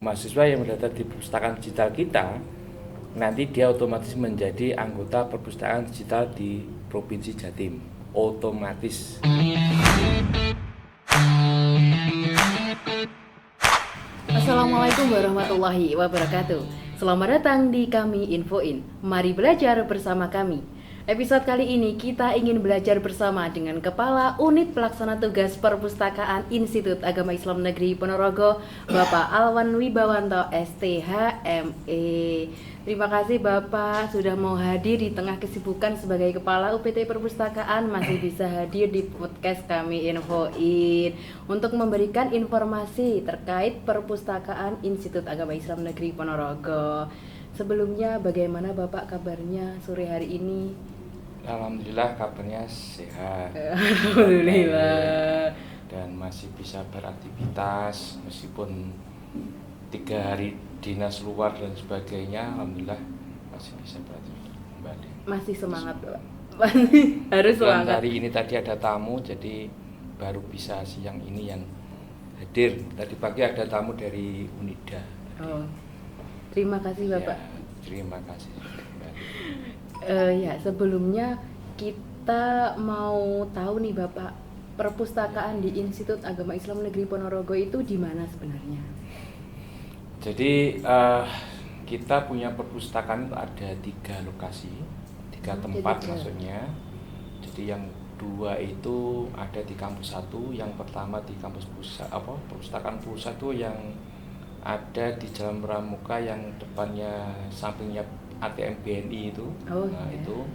mahasiswa yang mendaftar di perpustakaan digital kita, nanti dia otomatis menjadi anggota perpustakaan digital di Provinsi Jatim. Otomatis. Assalamualaikum warahmatullahi wabarakatuh. Selamat datang di Kami Infoin. Mari belajar bersama kami. Episode kali ini kita ingin belajar bersama dengan Kepala Unit Pelaksana Tugas Perpustakaan Institut Agama Islam Negeri Ponorogo, Bapak Alwan Wibawanto, STHME. Terima kasih Bapak sudah mau hadir di tengah kesibukan sebagai Kepala UPT Perpustakaan, masih bisa hadir di podcast Kami Infoin untuk memberikan informasi terkait Perpustakaan Institut Agama Islam Negeri Ponorogo. Sebelumnya bagaimana Bapak kabarnya sore hari ini? Alhamdulillah kabarnya sehat. Alhamdulillah. Dan masih bisa beraktivitas meskipun 3 hari dinas luar dan sebagainya. Alhamdulillah masih bisa beraktivitas kembali. Masih semangat Bapak. Harus Dan semangat. hari ini tadi ada tamu, jadi baru bisa siang ini yang hadir. Tadi pagi ada tamu dari Unida. Oh, terima kasih Bapak. Ya, terima kasih. Ya, sebelumnya kita mau tahu nih Bapak, perpustakaan di Institut Agama Islam Negeri Ponorogo itu di mana sebenarnya? Jadi kita punya perpustakaan itu ada 3 lokasi, 3 tempat maksudnya. Jadi yang 2 itu ada di kampus 1, yang pertama di kampus pusat, perpustakaan pusat itu yang ada di Jalan Pramuka yang depannya sampingnya ATM BNI itu. Itu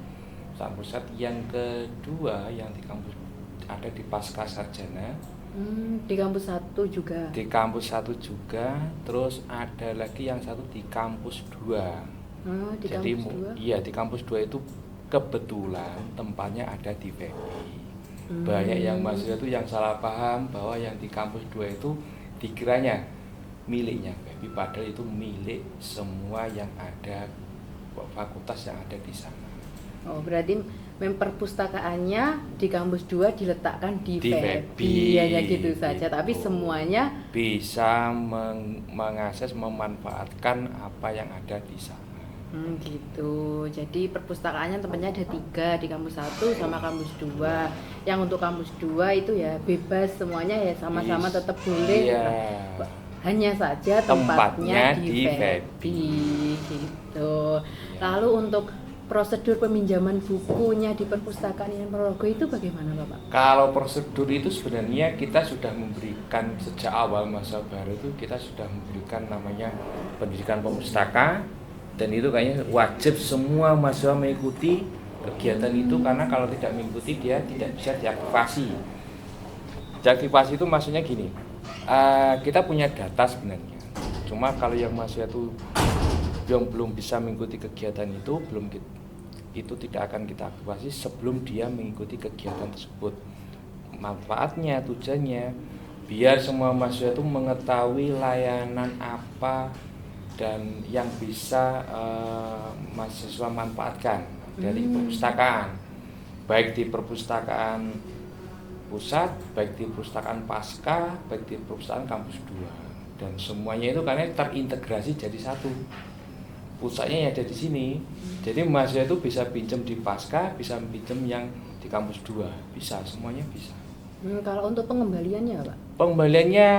kampus pusat. Yang kedua yang di kampus ada di Pasca Sarjana. Di kampus 1 juga. Di kampus 1 juga, terus ada lagi yang satu di kampus 2. Di Jadi kampus 2? Iya, di kampus 2 itu kebetulan tempatnya ada di FEBI. Banyak yang mahasiswa itu yang salah paham bahwa yang di kampus 2 itu dikiranya miliknya FEBI, padahal itu milik semua yang ada fakultas yang ada di sana. Oh, berarti perpustakaannya di kampus 2 diletakkan di FEBI. Hanya gitu saja, tapi semuanya bisa mengakses, memanfaatkan apa yang ada di sana. Gitu. Jadi perpustakaannya tempatnya ada 3, di kampus 1 sama kampus 2. Yang untuk kampus 2 itu ya bebas semuanya, ya sama-sama tetap boleh. Iya. Hanya saja tempatnya di FEBI gitu. Lalu untuk prosedur peminjaman bukunya di perpustakaan yang Ponorogo itu bagaimana Bapak? Kalau prosedur itu sebenarnya kita sudah memberikan sejak awal masa baru itu, kita sudah memberikan namanya pendidikan perpustaka, dan itu kayaknya wajib semua mahasiswa mengikuti kegiatan itu, karena kalau tidak mengikuti dia tidak bisa diaktifasi. Diaktifasi itu maksudnya gini, kita punya data sebenarnya, cuma kalau yang mahasiswa itu yang belum bisa mengikuti kegiatan itu tidak akan kita aktifasi sebelum dia mengikuti kegiatan tersebut. Manfaatnya, tujuannya biar semua mahasiswa itu mengetahui layanan apa dan yang bisa mahasiswa manfaatkan dari perpustakaan, baik di perpustakaan pusat, baik di perpustakaan Pasca, baik di perpustakaan kampus 2, dan semuanya itu karena terintegrasi jadi satu. Pusatnya yang ada di sini, jadi mahasiswa itu bisa pinjam di Pasca, bisa pinjam yang di kampus 2, bisa, semuanya bisa. Kalau untuk pengembaliannya Pak? Pengembaliannya,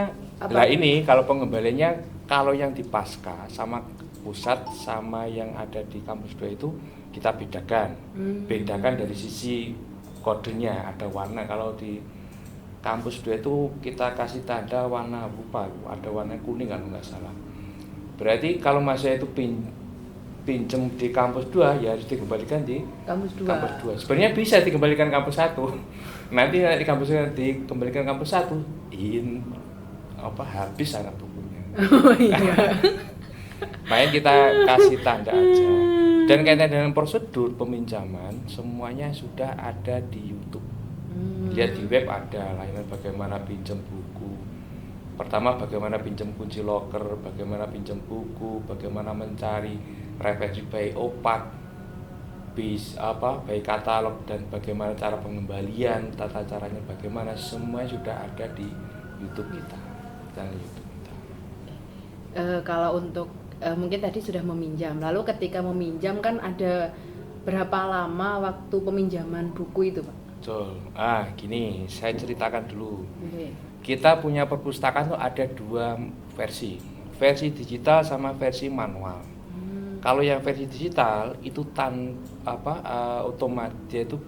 nah ini kalau pengembaliannya, kalau yang di Pasca sama pusat sama yang ada di kampus 2 itu kita bedakan. Bedakan dari sisi kodenya, ada warna. Kalau di kampus 2 itu kita kasih tanda warna lupa, ada warna kuning kalau nggak salah. Berarti kalau mahasiswa itu pinjam di kampus 2 ya harus dikembalikan di kampus 2. Kampus 2. Sebenarnya bisa dikembalikan kampus 1. Nanti di kampus 1 dikembalikan kampus 1. Habis anak bukunya. Oh iya. Makanya kita kasih tanda aja. Dan kaitan dengan prosedur peminjaman semuanya sudah ada di YouTube. Lihat di web ada layanan bagaimana pinjam buku. Pertama bagaimana pinjam kunci loker, bagaimana pinjam buku, bagaimana mencari referensi baik opak, baik katalog, dan bagaimana cara pengembalian, tata caranya bagaimana, semua sudah ada di YouTube kita. Dan YouTube kita. Kalau untuk mungkin tadi sudah meminjam, lalu ketika meminjam kan ada berapa lama waktu peminjaman buku itu, Pak? Betul. Gini, saya ceritakan dulu. Oke. Kita punya perpustakaan tuh ada dua versi digital sama versi manual. Kalau yang versi digital itu otomatis dia itu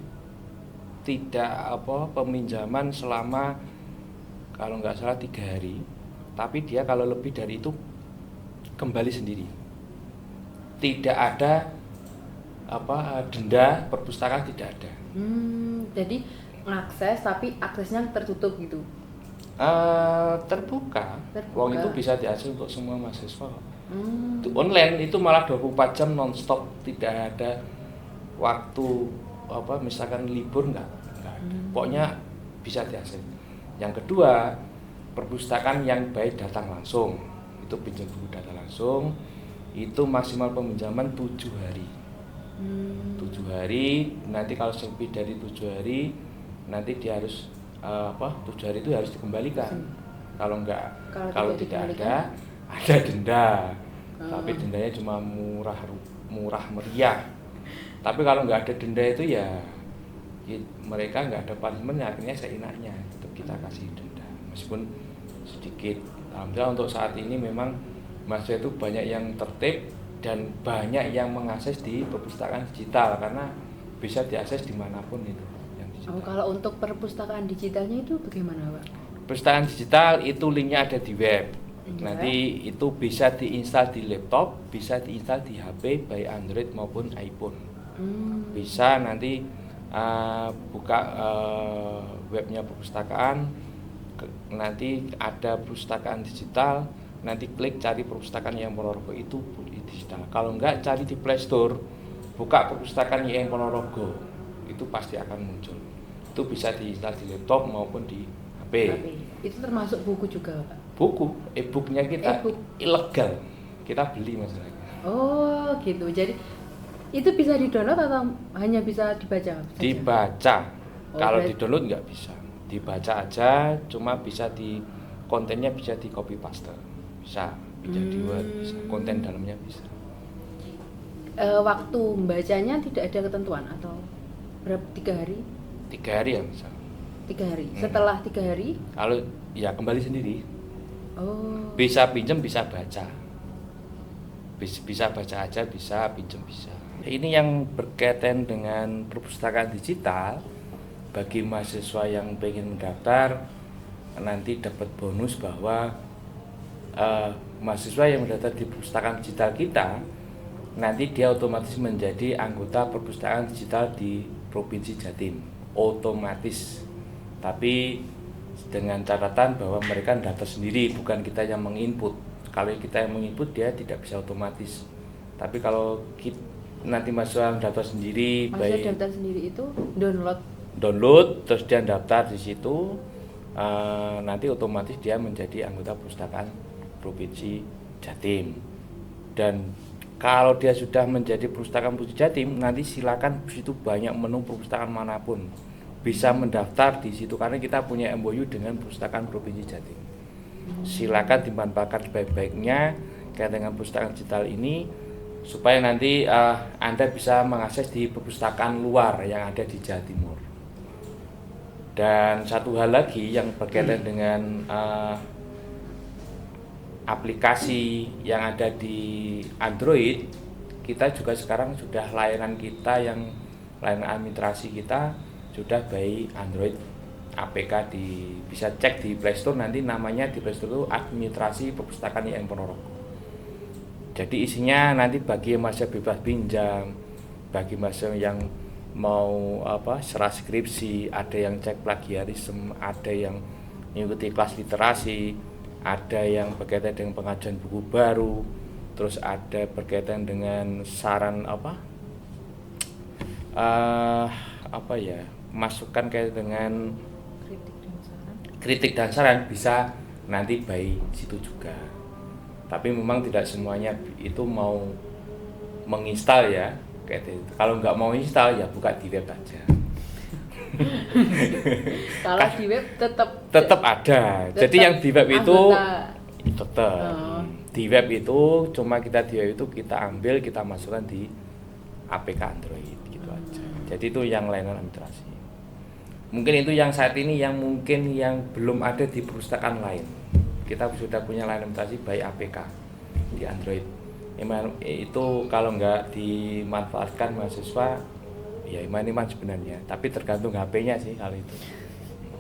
tidak peminjaman selama kalau nggak salah 3 hari, tapi dia kalau lebih dari itu kembali sendiri. Tidak ada denda perpustakaan, tidak ada. Jadi ngakses tapi aksesnya tertutup gitu. Terbuka. Uang itu bisa diakses untuk semua mahasiswa. Itu online, itu malah 24 jam non-stop, tidak ada waktu misalkan libur nggak ada. Pokoknya bisa diakses. Yang kedua, perpustakaan yang baik datang langsung, itu pinjam buku datang langsung, itu maksimal peminjaman 7 hari. 7 hari, nanti kalau lebih dari 7 hari nanti dia harus 7 hari itu harus dikembalikan. Kalau tidak ada denda. Tapi dendanya cuma murah meriah. Tapi kalau nggak ada denda itu ya mereka nggak ada punishment, akhirnya seenaknya tetap kita kasih denda meskipun sedikit. Alhamdulillah untuk saat ini memang mahasiswa itu banyak yang tertib dan banyak yang mengakses di perpustakaan digital karena bisa diakses dimanapun itu yang digital. Kalau untuk perpustakaan digitalnya itu bagaimana, Pak? Perpustakaan digital itu linknya ada di web. Nanti itu bisa diinstal di laptop, bisa diinstal di HP baik Android maupun iPhone. Bisa nanti buka webnya perpustakaan, nanti ada perpustakaan digital, nanti klik cari perpustakaan yang Ponorogo itu digital. Kalau enggak cari di Play Store, buka perpustakaan yang Ponorogo, itu pasti akan muncul. Itu bisa diinstal di laptop maupun di HP. Itu termasuk buku juga, Pak? Buku, e-booknya kita ilegal, kita beli masalahnya. Oh gitu, jadi itu bisa di-download atau hanya bisa dibaca saja? Dibaca. Kalau di-download nggak bisa. Dibaca aja, cuma bisa kontennya bisa di copy paste. Bisa di Word, bisa. Konten dalamnya bisa. Waktu membacanya tidak ada ketentuan atau berapa, 3 hari? 3 hari ya misal. 3 hari. Setelah 3 hari? Kalau ya kembali sendiri. Oh. Bisa pinjam, bisa baca. Bisa baca aja, bisa pinjam, bisa. Ini yang berkaitan dengan perpustakaan digital. Bagi mahasiswa yang pengen mendaftar, nanti dapat bonus bahwa mahasiswa yang mendaftar di perpustakaan digital kita, nanti dia otomatis menjadi anggota perpustakaan digital di Provinsi Jatim. Otomatis. Tapi dengan catatan bahwa mereka daftar sendiri, bukan kita yang menginput. Kalau kita yang menginput, dia tidak bisa otomatis. Tapi kalau nanti mahasiswa daftar sendiri, Daftar sendiri itu download terus dia daftar di situ, nanti otomatis dia menjadi anggota perpustakaan Provinsi Jatim. Dan kalau dia sudah menjadi perpustakaan Provinsi Jatim, nanti silakan di situ banyak menu perpustakaan manapun bisa mendaftar di situ karena kita punya MOU dengan perpustakaan Provinsi Jatim. Silakan dimanfaatkan sebaik-baiknya kaitan dengan perpustakaan digital ini supaya nanti Anda bisa mengakses di perpustakaan luar yang ada di Jawa Timur. Dan satu hal lagi yang berkaitan dengan aplikasi yang ada di Android, kita juga sekarang sudah layanan administrasi kita sudah by Android APK bisa cek di Play Store, nanti namanya di Play Store itu administrasi perpustakaan IAIN Ponorogo. Jadi isinya nanti bagi mahasiswa bebas pinjam, bagi mahasiswa yang mau serah skripsi, ada yang cek plagiarisme, ada yang mengikuti kelas literasi, ada yang berkaitan dengan pengajuan buku baru, terus ada berkaitan dengan saran masukan kayak dengan kritik dan saran bisa nanti by situ juga. Tapi memang tidak semuanya itu mau menginstal ya kayak itu. Kalau nggak mau install ya buka di web aja. Kalau di web tetap ada. Jadi yang di web itu tetap di web itu cuma kita ambil, kita masukkan di APK Android gitu aja. Jadi itu yang layanan administrasi. Mungkin itu yang saat ini yang belum ada di perpustakaan lain. Kita sudah punya layanan administrasi by APK di Android. Itu kalau nggak dimanfaatkan mahasiswa ya iman sebenarnya, tapi tergantung HP-nya sih kalau itu.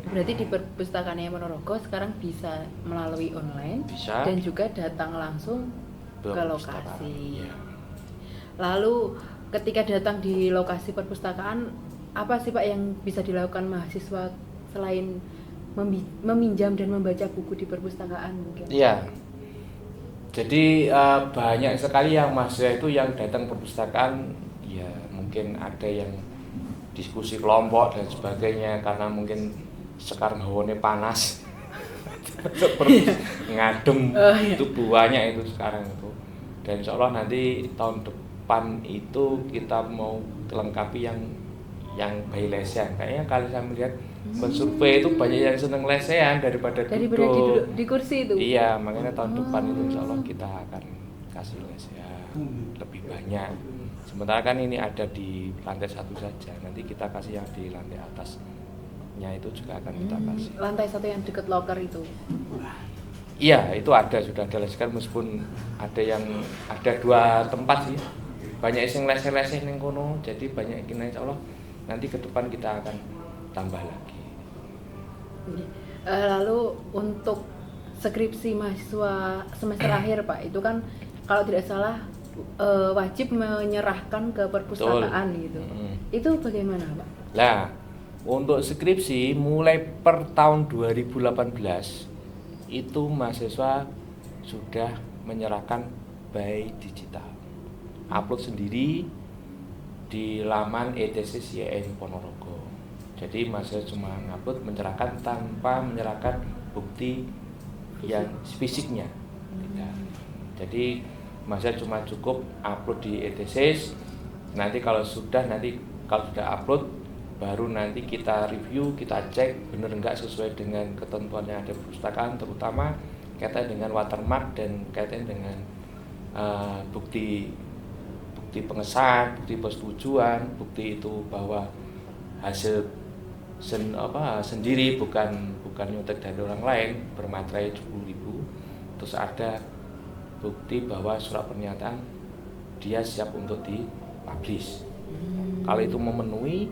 Berarti di perpustakaan Ponorogo sekarang bisa melalui online, bisa, dan juga datang langsung ke lokasi. Ya. Lalu ketika datang di lokasi perpustakaan, apa sih Pak yang bisa dilakukan mahasiswa selain meminjam dan membaca buku di perpustakaan mungkin? Iya. Jadi banyak sekali yang mahasiswa itu yang datang perpustakaan, ya mungkin ada yang diskusi kelompok dan sebagainya karena mungkin sekarang hawanya panas. Seperti ngadem itu banyak itu sekarang itu. Dan insya Allah nanti tahun depan itu kita mau lengkapi yang by lesehan. Kayaknya kalau saya melihat bersurvei itu banyak yang seneng lesehan daripada duduk di kursi itu. Iya, makanya tahun depan itu insya Allah kita akan kasih lesehan lebih banyak. Sementara kan ini ada di lantai 1 saja, nanti kita kasih yang di lantai atasnya itu juga akan kita kasih. Lantai 1 yang dekat loker itu? Iya, itu sudah ada lesehan, meskipun ada 2 tempat sih. Banyak yang leseh-leseh ning kono, jadi banyak kena insya Allah nanti ke depan kita akan tambah lagi. Lalu untuk skripsi mahasiswa semester akhir Pak, itu kan kalau tidak salah wajib menyerahkan ke perpustakaan. Betul. Gitu. Itu bagaimana Pak? Nah, untuk skripsi mulai per tahun 2018 itu mahasiswa sudah menyerahkan by digital, upload sendiri di laman ETSIS YN Ponorogo. Jadi mahasiswa cuma ngupload, menyerahkan tanpa menyerahkan bukti yang fisiknya. Jadi mahasiswa cuma cukup upload di ETSIS. Nanti kalau sudah upload, baru nanti kita review, kita cek benar enggak sesuai dengan ketentuan yang ada di perpustakaan, terutama kaitan dengan watermark dan kaitan dengan bukti pengesahan, bukti persetujuan, bukti itu bahwa hasil sendiri bukan nyontek dari orang lain, bermaterai 10.000. Terus ada bukti bahwa surat pernyataan dia siap untuk dipublish. Kalau itu memenuhi,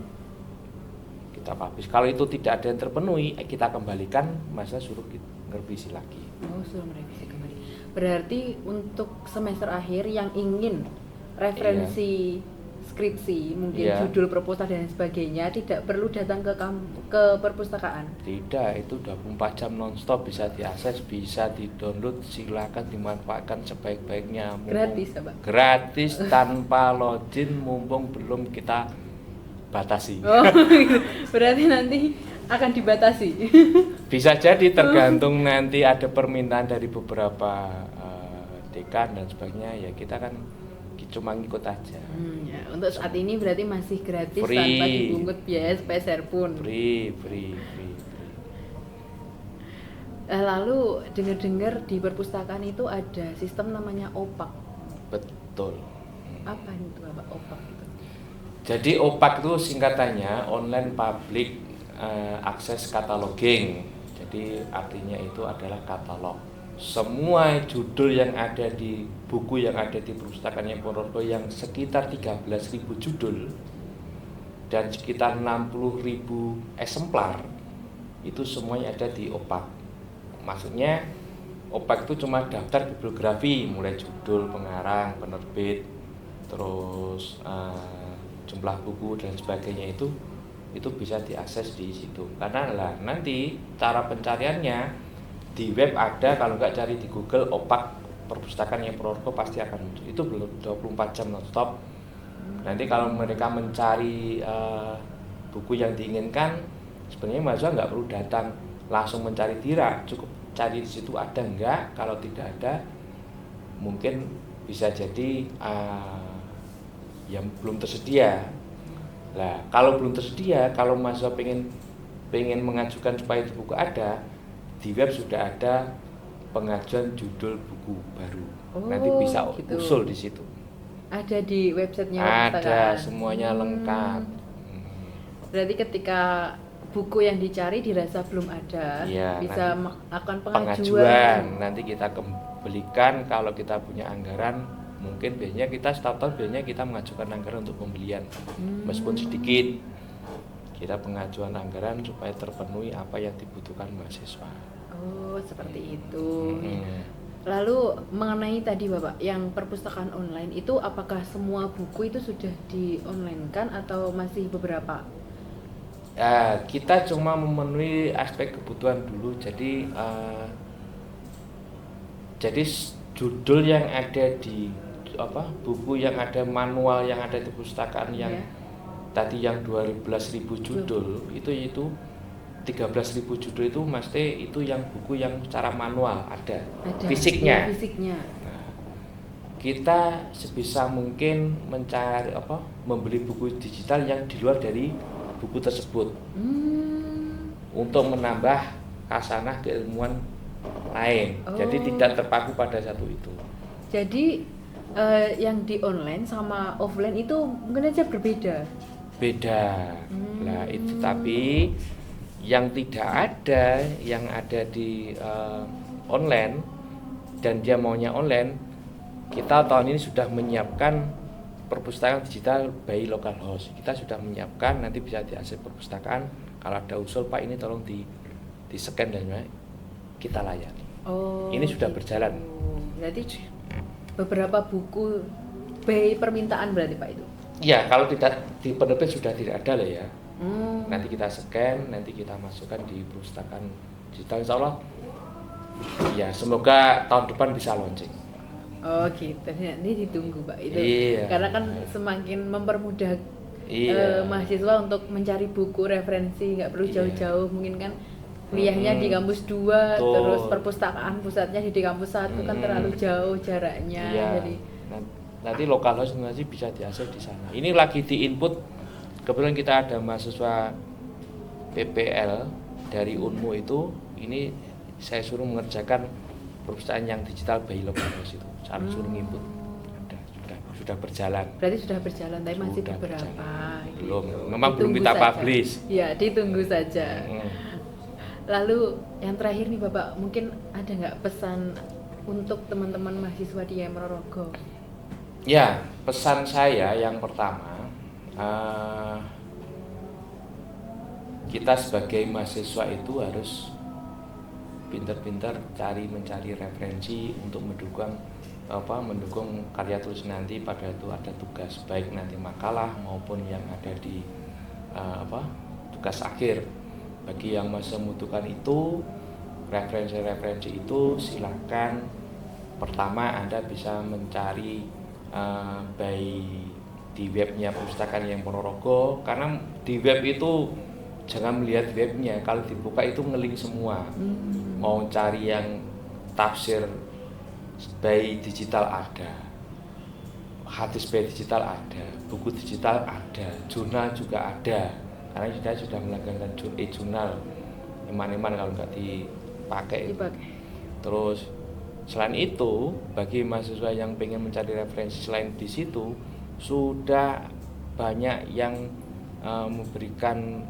kita publish. Kalau itu tidak ada yang terpenuhi, kita kembalikan, masa suruh ngerevisi lagi. Suruh merevisi kembali. Berarti untuk semester akhir yang ingin referensi skripsi, mungkin judul proposal dan sebagainya, tidak perlu datang ke perpustakaan. Tidak, itu 24 jam nonstop, bisa diakses, bisa di-download, silakan dimanfaatkan sebaik-baiknya. Gratis ya Pak? Gratis tanpa login, mumpung belum kita batasi. Berarti nanti akan dibatasi. Bisa jadi, tergantung nanti ada permintaan dari beberapa dekan dan sebagainya, ya kita kan cuma ngikut aja. Untuk saat ini berarti masih gratis, free, tanpa dibungut biaya sepeser pun. Free. Lalu dengar-dengar di perpustakaan itu ada sistem namanya OPAK. Betul. Apa itu Pak OPAK itu? Jadi OPAK itu singkatannya Online Public Access Cataloging. Jadi artinya itu adalah katalog. Semua judul yang ada di buku yang ada di perpustakaan Ponorogo yang sekitar 13.000 judul dan sekitar 60.000 eksemplar, itu semuanya ada di OPAK. Maksudnya OPAK itu cuma daftar bibliografi, mulai judul, pengarang, penerbit, terus jumlah buku dan sebagainya, itu bisa diakses di situ. Karena nanti cara pencariannya di web ada, kalau nggak cari di Google OPAK perpustakaan Ponorogo pasti akan muncul. Itu belum 24 jam nonstop. Nanti kalau mereka mencari buku yang diinginkan, sebenarnya mahasiswa nggak perlu datang langsung mencari Dira, cukup cari di situ ada nggak. Kalau tidak ada, mungkin bisa jadi yang belum tersedia. Nah, kalau belum tersedia, kalau mahasiswa pengen mengajukan supaya itu buku ada, di web sudah ada pengajuan judul buku baru. Oh, Nanti bisa gitu. usul di situ. Ada di websitenya Ada perpustakaan. semuanya lengkap. Berarti ketika buku yang dicari dirasa belum ada, Iya, bisa nanti melakukan pengajuan nanti kita kembalikan kalau kita punya anggaran. Mungkin biasanya kita setiap tahun biasanya kita mengajukan anggaran untuk pembelian meskipun sedikit, kita pengajuan anggaran supaya terpenuhi apa yang dibutuhkan mahasiswa. Oh, seperti itu. Hmm. Lalu mengenai tadi Bapak yang perpustakaan online itu, apakah semua buku itu sudah di online kan atau masih beberapa? Ya, kita cuma memenuhi aspek kebutuhan dulu. Jadi judul yang ada di buku yang ada, manual yang ada di perpustakaan yang tadi yang 12.000 judul itu 13.000 judul itu mesti itu yang buku yang secara manual ada fisiknya. Ya, fisiknya. Nah, kita sebisa mungkin mencari membeli buku digital yang di luar dari buku tersebut untuk menambah khasanah keilmuan lain. Jadi tidak terpaku pada satu itu. Jadi yang di online sama offline itu mungkin aja berbeda. Beda. Nah, itu tapi yang tidak ada, yang ada di online dan dia maunya online, kita tahun ini sudah menyiapkan perpustakaan digital by local house. Kita sudah menyiapkan, nanti bisa diakses perpustakaan. Kalau ada usul Pak ini tolong di scan dan kita layani. Ini sudah berjalan. Berarti beberapa buku by permintaan berarti Pak itu? Ya, kalau tidak di penerbit sudah tidak ada lah ya. Nanti kita scan, nanti kita masukkan di perpustakaan digital. Insya Allah ya, semoga tahun depan bisa launching. Oh gitu, ini ditunggu Pak itu. Iya. Karena kan semakin mempermudah mahasiswa untuk mencari buku referensi, nggak perlu jauh-jauh. Mungkin kan kuliahnya di kampus 2, terus perpustakaan pusatnya di kampus 1 kan terlalu jauh jaraknya. Iya. Jadi nanti lokal house nanti bisa diakses di sana. Ini lagi diinput, kebetulan kita ada mahasiswa PPL dari Unmu itu, ini saya suruh mengerjakan perpustakaan yang digital by local house itu. Saya suruh input. Sudah berjalan. Berarti sudah berjalan, tapi masih Sudah beberapa. berjalan. Gitu. Belum, memang belum kita saja. publish. Ya, ditunggu saja. Lalu yang terakhir nih Bapak, mungkin ada nggak pesan untuk teman-teman mahasiswa di Monorogo? Ya, pesan saya yang pertama, kita sebagai mahasiswa itu harus pintar-pintar mencari referensi untuk mendukung karya tulis nanti. Pada itu ada tugas baik nanti makalah maupun yang ada di tugas akhir. Bagi yang masih membutuhkan itu referensi itu, silakan. Pertama, Anda bisa mencari di webnya perpustakaan yang Ponorogo, karena di web itu jangan melihat webnya, kalau dibuka itu ngeling semua. Mau cari yang tafsir by digital ada, hadis by digital ada, buku digital ada, jurnal juga ada, karena kita sudah melakukan jurnal iman-iman kalau nggak dipakai. Terus selain itu, bagi mahasiswa yang pengen mencari referensi selain di situ, sudah banyak yang memberikan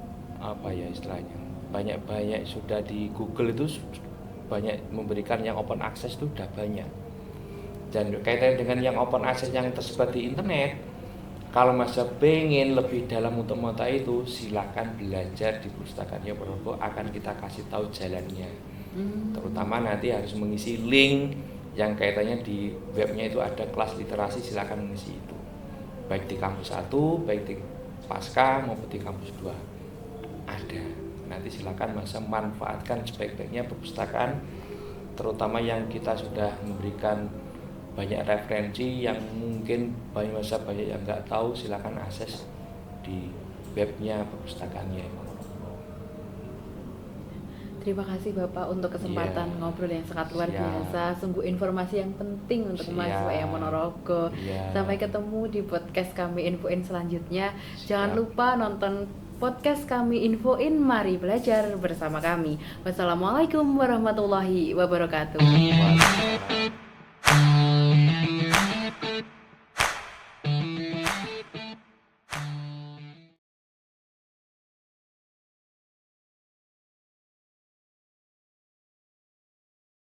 istilahnya, banyak sudah di Google itu banyak memberikan yang open access itu sudah banyak. Dan kaitannya dengan yang open access yang tersebar di internet, kalau mahasiswa pengen lebih dalam untuk mengetahui itu, silakan belajar di perpustakaan Ponorogo, akan kita kasih tahu jalannya. Terutama nanti harus mengisi link yang kaitannya di webnya itu ada kelas literasi, silakan mengisi itu. Baik di kampus 1, baik di Pasca maupun di kampus 2 ada. Nanti silakan masa manfaatkan sebaik-baiknya perpustakaan, terutama yang kita sudah memberikan banyak referensi yang mungkin banyak yang nggak tahu, silakan akses di webnya perpustakaannya. Terima kasih Bapak untuk kesempatan ngobrol yang sangat luar biasa. Sungguh informasi yang penting untuk mahasiswa yang Ponorogo. Sampai ketemu di podcast kami Infoin selanjutnya. Jangan lupa nonton podcast kami infoin, mari belajar bersama kami. Wassalamualaikum warahmatullahi wabarakatuh.